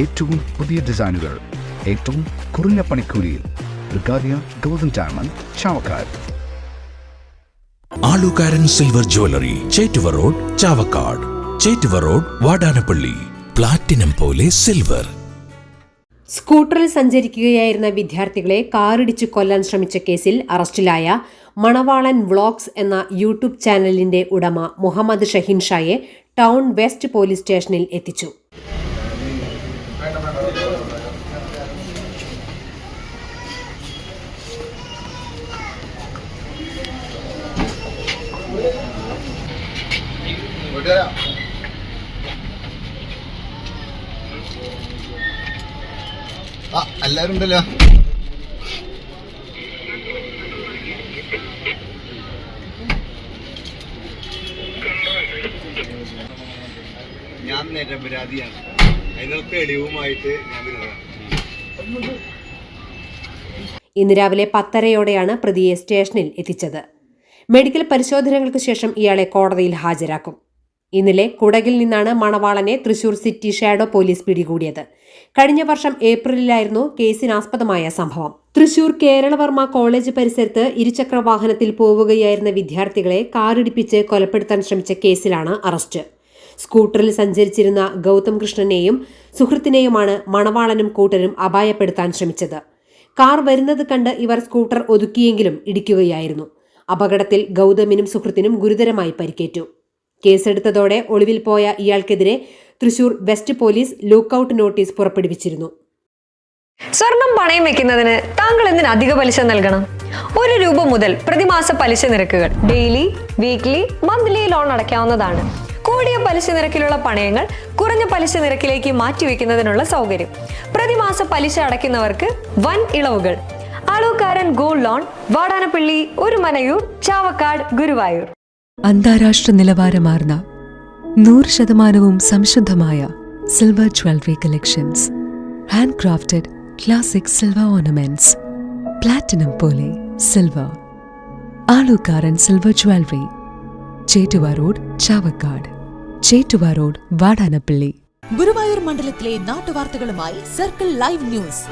ഏറ്റവും പുതിയ ഡിസൈനുകൾ ഏറ്റവും കുറഞ്ഞ പണിക്കൂലിയിൽ Brigadia golden diamond Chavakkad. Alukaran silver jewellery, Chettuva road, Chavakkad. Chettuva road, Vadanappally. Platinum പോലെ സിൽവർ. സ്കൂട്ടറിൽ സഞ്ചരിക്കുകയായിരുന്ന വിദ്യാർത്ഥികളെ കാറിടിച്ചു കൊല്ലാൻ ശ്രമിച്ച കേസിൽ അറസ്റ്റിലായ മണവാളൻ വ്ളോഗ്സ് എന്ന യൂട്യൂബ് ചാനലിന്റെ ഉടമ മുഹമ്മദ് ഷഹീൻ ഷായെ ടൗൺ വെസ്റ്റ് പോലീസ് സ്റ്റേഷനിൽ എത്തിച്ചു. എല്ലാരും ഉണ്ടല്ലോ. ഞാൻ നിരപരാധിയാണ്. അതിനൊക്കെ തെളിവുമായിട്ട് ഞാൻ വരുന്നതാണ്. ഇന്ന് രാവിലെ 10:30യോടെയാണ് പ്രതിയെ സ്റ്റേഷനിൽ എത്തിച്ചത്. മെഡിക്കൽ പരിശോധനകൾക്ക് ശേഷം ഇയാളെ കോടതിയിൽ ഹാജരാക്കും. ഇന്നലെ കുടകിൽ നിന്നാണ് മണവാളനെ തൃശൂർ സിറ്റി ഷാഡോ പോലീസ് പിടികൂടിയത്. കഴിഞ്ഞ വർഷം ഏപ്രിലിലായിരുന്നു കേസിനാസ്പദമായ സംഭവം. തൃശൂർ കേരളവർമ്മ കോളേജ് പരിസരത്ത് ഇരുചക്ര വാഹനത്തിൽ പോവുകയായിരുന്ന വിദ്യാർത്ഥികളെ കാറിടിപ്പിച്ച് കൊലപ്പെടുത്താൻ ശ്രമിച്ച കേസിലാണ് അറസ്റ്റ്. സ്കൂട്ടറിൽ സഞ്ചരിച്ചിരുന്ന ഗൗതം കൃഷ്ണനെയും സുഹൃത്തിനെയുമാണ് മണവാളനും കൂട്ടരും അപായപ്പെടുത്താൻ ശ്രമിച്ചത്. കാർ വരുന്നത് കണ്ട് ഇവർ സ്കൂട്ടർ ഒതുക്കിയെങ്കിലും ഇടിക്കുകയായിരുന്നു. അപകടത്തിൽ ഗൗതമിനും സുഹൃത്തിനും ഗുരുതരമായി പരിക്കേറ്റു. കേസെടുത്തതോടെ ഒളിവിൽ പോയ ഇയാൾക്കെതിരെ Thrissur west police lookout notice പുറപ്പെടുവിച്ചിരുന്നു. സ്വർണം പണയം വെക്കുന്നതിന് താങ്കൾ എന്തിന് അധിക പലിശ നൽകണം? 1 രൂപ മുതൽ പ്രതിമാസ പലിശ നിരക്കുകൾ ഡെയിലി, വീക്ക്ലി, മന്ത്ലി ലോൺ അടയ്ക്കാവുന്നതാണ്. കൂടിയ പലിശ നിരക്കിലുള്ള പണയങ്ങൾ കുറഞ്ഞ പലിശ നിരക്കിലേക്ക് മാറ്റിവെക്കുന്നതിനുള്ള സൗകര്യം. പ്രതിമാസ പലിശ അടയ്ക്കുന്നവർക്ക് വൻ ഇളവുകൾ. Alukaran gold loan, Vadanappally, Orumanayur, Chavakkad, Guruvayur. അന്താരാഷ്ട്ര നിലവാരമാർന്ന 100% സംശുദ്ധമായ silver jewellery collections. Handcrafted classic silver ornaments. Platinum പോലെ silver. Alukaran silver jewellery, Chettuva road, Chavakkad. Chettuva road, Vadanappally. Guruvayur മണ്ഡലത്തിലെ നാട്ടുവാർത്തകളുമായി സർക്കിൾ ലൈവ് ന്യൂസ്.